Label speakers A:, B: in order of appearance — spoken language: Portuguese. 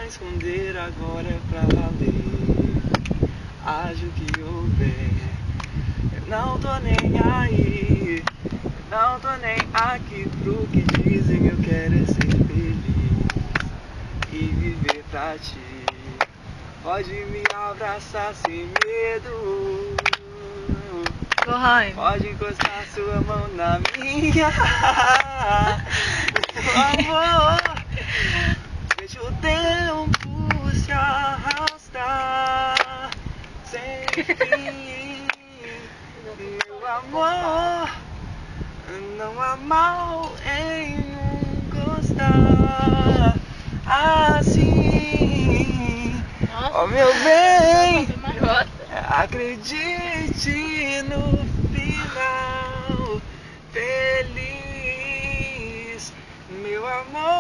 A: esconder, agora é pra valer. Haja o que houver, eu não tô nem aí. Eu não tô nem aqui pro que dizem, eu quero é ser feliz e viver pra ti. Pode me abraçar sem medo, pode encostar sua mão na minha. Meu amor, deixa o tempo se arrastar sem fim. Meu amor, não há mal em encostar assim. Oh meu bem, acredite no final feliz, meu amor.